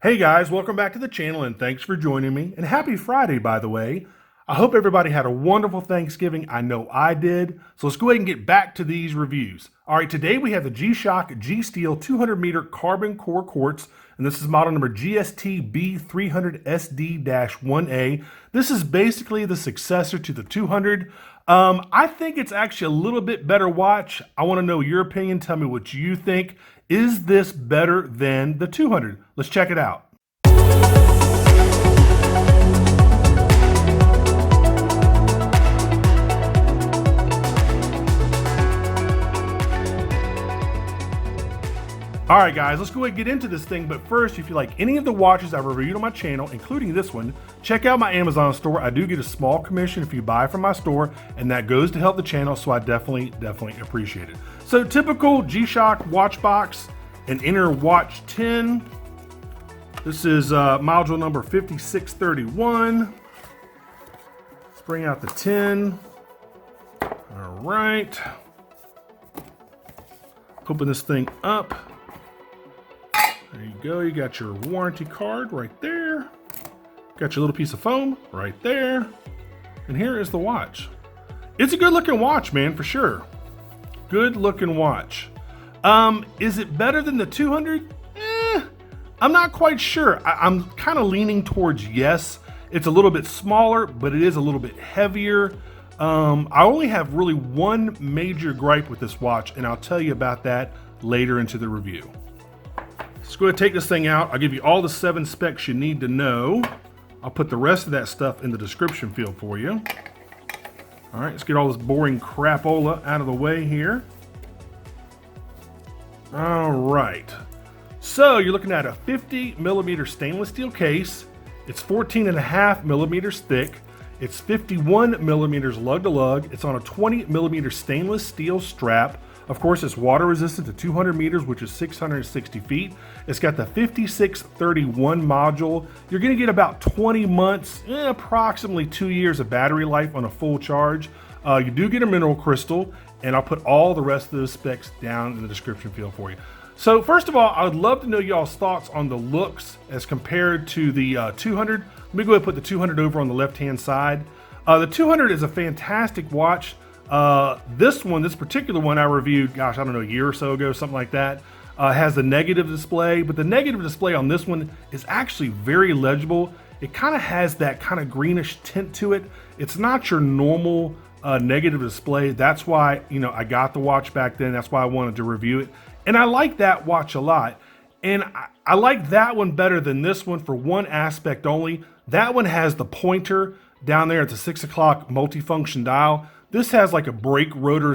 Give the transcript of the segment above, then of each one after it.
Hey guys, welcome back to the channel and thanks for joining me. And happy Friday, by the way. I hope everybody had a wonderful Thanksgiving. I know I did. So let's go ahead and get back to these reviews. All right, today we have the G-Shock G-Steel 200 meter carbon core quartz, and this is model number GSTB300SD-1A. This is basically the successor to the 200. I think it's actually a little bit better watch. I want to know your opinion. Tell me what you think. Is this better than the 200? Let's check it out. All right, guys, let's go ahead and get into this thing. But first, if you like any of the watches I've reviewed on my channel, including this one, check out my Amazon store. I do get a small commission if you buy from my store, and that goes to help the channel, so I definitely appreciate it. So typical G-Shock watch box, an inner watch 10. This is module number 5631. Let's bring out the 10. All right. Open this thing up. There you go, you got your warranty card right there. Got your little piece of foam right there. And here is the watch. It's a good looking watch, man, for sure. Good looking watch. Is it better than the 200? I'm not quite sure. I'm kind of leaning towards yes. It's a little bit smaller, but it is a little bit heavier. I only have really one major gripe with this watch, and I'll tell you about that later into the review. Let's go ahead and take this thing out. I'll give you all the 7 specs you need to know. I'll put the rest of that stuff in the description field for you. All right, let's get all this boring crapola out of the way here. All right. So you're looking at a 50 millimeter stainless steel case. It's 14.5 millimeters thick. It's 51 millimeters lug to lug. It's on a 20 millimeter stainless steel strap. Of course, it's water resistant to 200 meters, which is 660 feet. It's got the 5631 module. You're gonna get about 20 months, approximately 2 years of battery life on a full charge. You do get a mineral crystal, and I'll put all the rest of those specs down in the description field for you. So first of all, I would love to know y'all's thoughts on the looks as compared to the 200. Let me go ahead and put the 200 over on the left-hand side. The 200 is a fantastic watch. This particular one I reviewed, gosh, I don't know, a year or so ago, something like that, has the negative display, but the negative display on this one is actually very legible. It kind of has that kind of greenish tint to it. It's not your normal negative display. That's why, I got the watch back then. That's why I wanted to review it. And I like that watch a lot. And I like that one better than this one for one aspect only. That one has the pointer down there at the 6 o'clock multifunction dial. This has like a brake rotor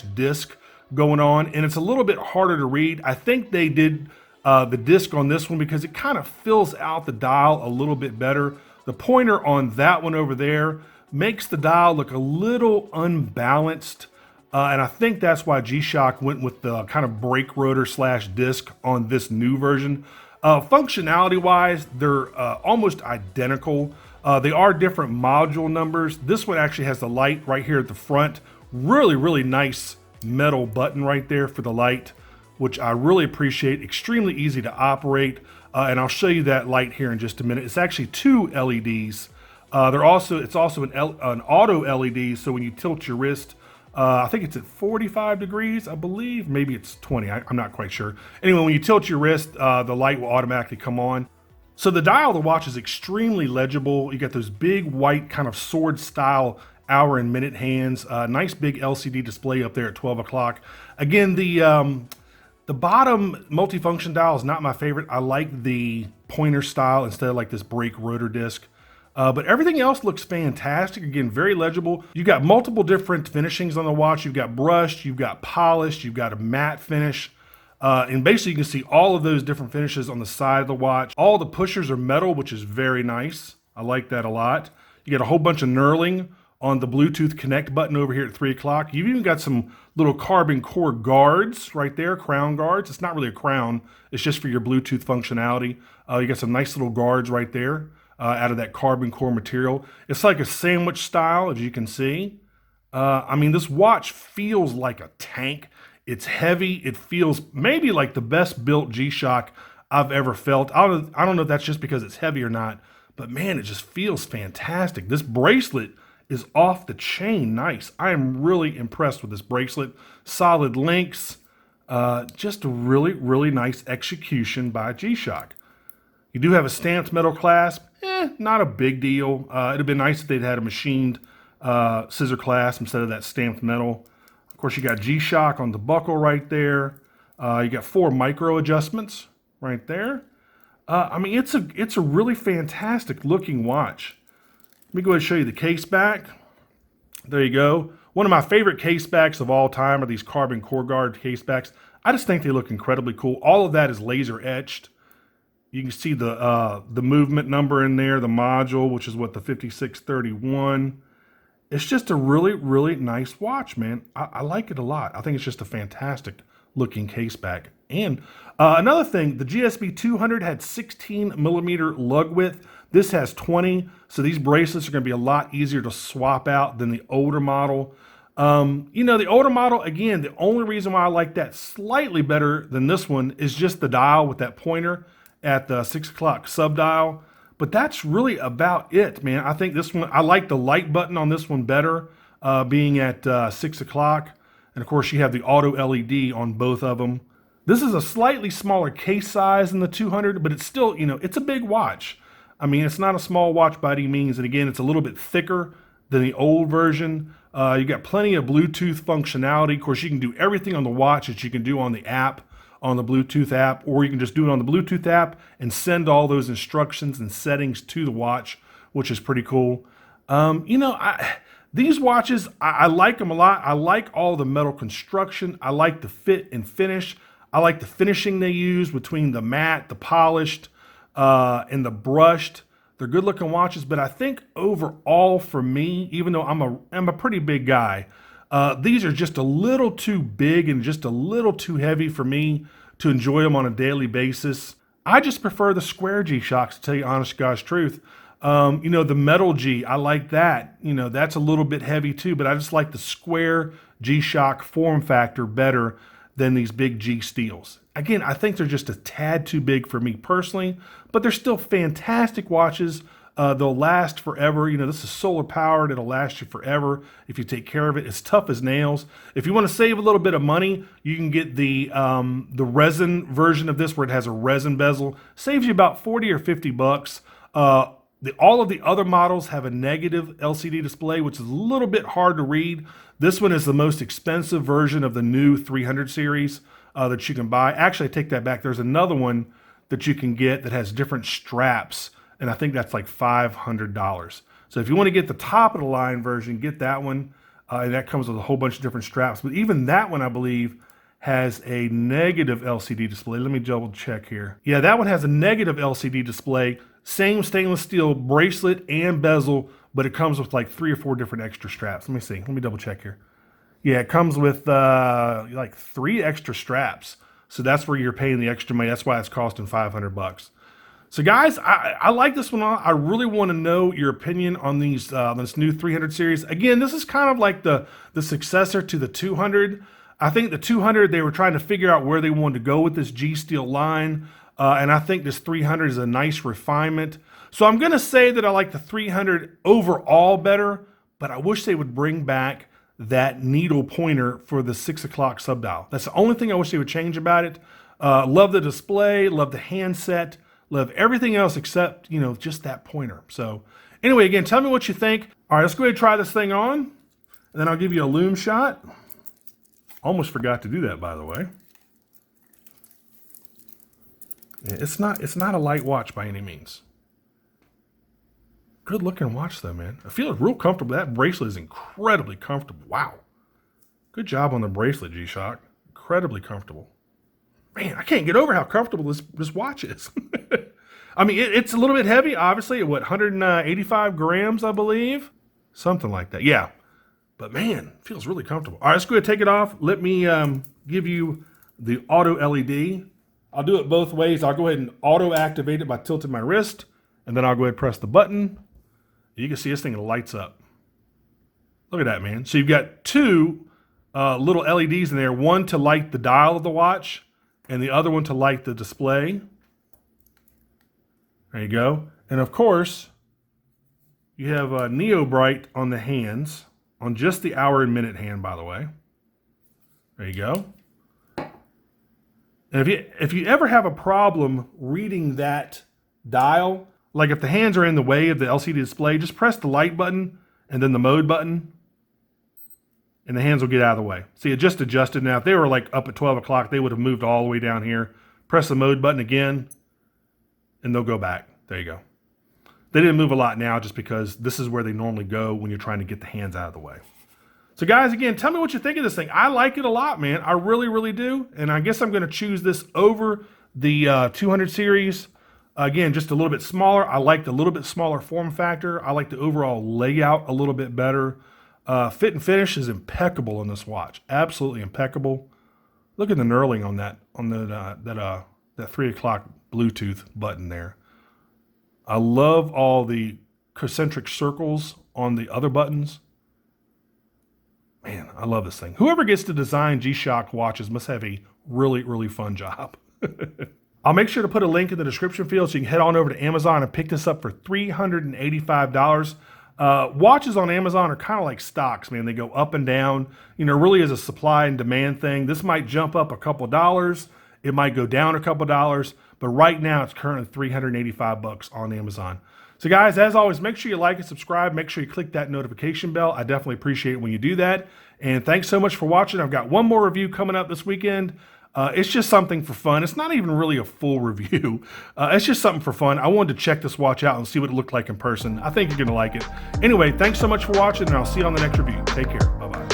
/ disc going on, and it's a little bit harder to read. I think they did the disc on this one because it kind of fills out the dial a little bit better. The pointer on that one over there makes the dial look a little unbalanced. And I think that's why G-Shock went with the kind of brake rotor / disc on this new version. Functionality wise, they're almost identical. They are different module numbers. This one actually has the light right here at the front. Really nice metal button right there for the light, which I really appreciate. Extremely easy to operate. And I'll show you that light here in just a minute. It's actually 2 LEDs. It's also an auto LED, so when you tilt your wrist, I think it's at 45 degrees, I believe. Maybe it's 20, I'm not quite sure. Anyway, when you tilt your wrist, the light will automatically come on. So the dial of the watch is extremely legible. You got those big white kind of sword style hour and minute hands. Nice big LCD display up there at 12 o'clock. Again, the bottom multifunction dial is not my favorite. I like the pointer style instead of like this brake rotor disc. But everything else looks fantastic. Again, very legible. You've got multiple different finishings on the watch. You've got brushed, you've got polished, you've got a matte finish. And basically you can see all of those different finishes on the side of the watch. All the pushers are metal, which is very nice. I like that a lot. You get a whole bunch of knurling on the Bluetooth connect button over here at 3 o'clock. You've even got some little carbon core guards right there, crown guards. It's not really a crown. It's just for your Bluetooth functionality. You got some nice little guards right there. Out of that carbon core material. It's like a sandwich style, as you can see. I mean, this watch feels like a tank. It's heavy. It feels maybe like the best built G-Shock I've ever felt. I don't know if that's just because it's heavy or not, but man, it just feels fantastic. This bracelet is off the chain nice. I am really impressed with this bracelet. Solid links, just a really, really nice execution by G-Shock. You do have a stamped metal clasp, not a big deal. It'd have been nice if they'd had a machined scissor clasp instead of that stamped metal. Of course, you got G-Shock on the buckle right there. You got 4 micro adjustments right there. I mean, it's a really fantastic looking watch. Let me go ahead and show you the case back. There you go. One of my favorite case backs of all time are these carbon core guard case backs. I just think they look incredibly cool. All of that is laser etched. You can see the movement number in there, the module, which is what, the 5631. It's just a really, really nice watch, man. I like it a lot. I think it's just a fantastic looking case back. And another thing, the GSTB200 had 16 millimeter lug width. This has 20, so these bracelets are going to be a lot easier to swap out than the older model. You know, the older model, again, the only reason why I like that slightly better than this one is just the dial with that pointer at the 6 o'clock sub dial. But that's really about it, man. I think this one, I like the light button on this one better, being at 6 o'clock. And of course, you have the auto LED on both of them. This is a slightly smaller case size than the 200, but it's still, you know, it's a big watch. I mean, it's not a small watch by any means. And again, it's a little bit thicker than the old version. You got plenty of Bluetooth functionality. Of course, you can do everything on the watch that you can do on the app, on the Bluetooth app, or you can just do it on the Bluetooth app and send all those instructions and settings to the watch, which is pretty cool. You know, these watches, I like them a lot. I like all the metal construction. I like the fit and finish. I like the finishing they use between the matte, the polished, and the brushed. They're good looking watches, but I think overall for me, even though I'm a pretty big guy, these are just a little too big and just a little too heavy for me to enjoy them on a daily basis. I just prefer the square G-Shocks, to tell you honest God's truth. You know, the metal G, I like that. You know, that's a little bit heavy too, but I just like the square G-Shock form factor better than these big G steels. Again, I think they're just a tad too big for me personally, but they're still fantastic watches. They'll last forever. You know, this is solar powered. It'll last you forever if you take care of it. It's tough as nails. If you want to save a little bit of money, you can get the resin version of this where it has a resin bezel. Saves you about 40 or 50 bucks. All of the other models have a negative LCD display, which is a little bit hard to read. This one is the most expensive version of the new 300 series that you can buy. Actually, I take that back. There's another one that you can get that has different straps, and I think that's like $500. So if you want to get the top of the line version, get that one. And that comes with a whole bunch of different straps. But even that one, I believe, has a negative LCD display. Let me double check here. Yeah, that one has a negative LCD display. Same stainless steel bracelet and bezel, but it comes with like 3 or 4 different extra straps. Let me see. Let me double check here. Yeah, it comes with like 3 extra straps. So that's where you're paying the extra money. That's why it's costing 500 bucks. So guys, I like this one. I really want to know your opinion on these this new 300 series. Again, this is kind of like the successor to the 200. I think the 200, they were trying to figure out where they wanted to go with this G Steel line. And I think this 300 is a nice refinement. So I'm going to say that I like the 300 overall better, but I wish they would bring back that needle pointer for the 6 o'clock sub dial. That's the only thing I wish they would change about it. Love the display, love the handset, love everything else except, you know, just that pointer. So anyway, again, tell me what you think. All right, let's go ahead and try this thing on, and then I'll give you a Lume shot. Almost forgot to do that, by the way. It's not a light watch by any means. Good looking watch though, man. I feel real comfortable. That bracelet is incredibly comfortable. Wow. Good job on the bracelet, G-Shock. Incredibly comfortable. Man, I can't get over how comfortable this watch is. I mean, it's a little bit heavy, obviously, at what, 185 grams, I believe? Something like that, yeah. But man, it feels really comfortable. All right, let's go ahead and take it off. Let me give you the auto LED. I'll do it both ways. I'll go ahead and auto activate it by tilting my wrist, and then I'll go ahead and press the button. You can see this thing lights up. Look at that, man. So you've got 2 little LEDs in there, one to light the dial of the watch and the other one to light the display. There you go. And of course, you have a Neobrite on the hands, on just the hour and minute hand, by the way. There you go. And if you ever have a problem reading that dial, like if the hands are in the way of the LCD display, just press the light button and then the mode button, and the hands will get out of the way. See, it just adjusted now. If they were like up at 12 o'clock, they would have moved all the way down here. Press the mode button again, and they'll go back. There you go. They didn't move a lot now just because this is where they normally go when you're trying to get the hands out of the way. So guys, again, tell me what you think of this thing. I like it a lot, man. I really, really do. And I guess I'm going to choose this over the 200 series. Again, just a little bit smaller. I like the little bit smaller form factor. I like the overall layout a little bit better. Fit and finish is impeccable on this watch. Absolutely impeccable. Look at the knurling on that 3 o'clock Bluetooth button there. I love all the concentric circles on the other buttons. Man, I love this thing. Whoever gets to design G-Shock watches must have a really, really fun job. I'll make sure to put a link in the description field so you can head on over to Amazon and pick this up for $385. Watches on Amazon are kind of like stocks, man. They go up and down. You know, really is a supply and demand thing. This might jump up a couple dollars. It might go down a couple dollars. But right now, it's currently $385 on Amazon. So guys, as always, make sure you like and subscribe. Make sure you click that notification bell. I definitely appreciate it when you do that. And thanks so much for watching. I've got one more review coming up this weekend. It's just something for fun. It's not even really a full review. It's just something for fun. I wanted to check this watch out and see what it looked like in person. I think you're going to like it. Anyway, thanks so much for watching, and I'll see you on the next review. Take care. Bye-bye.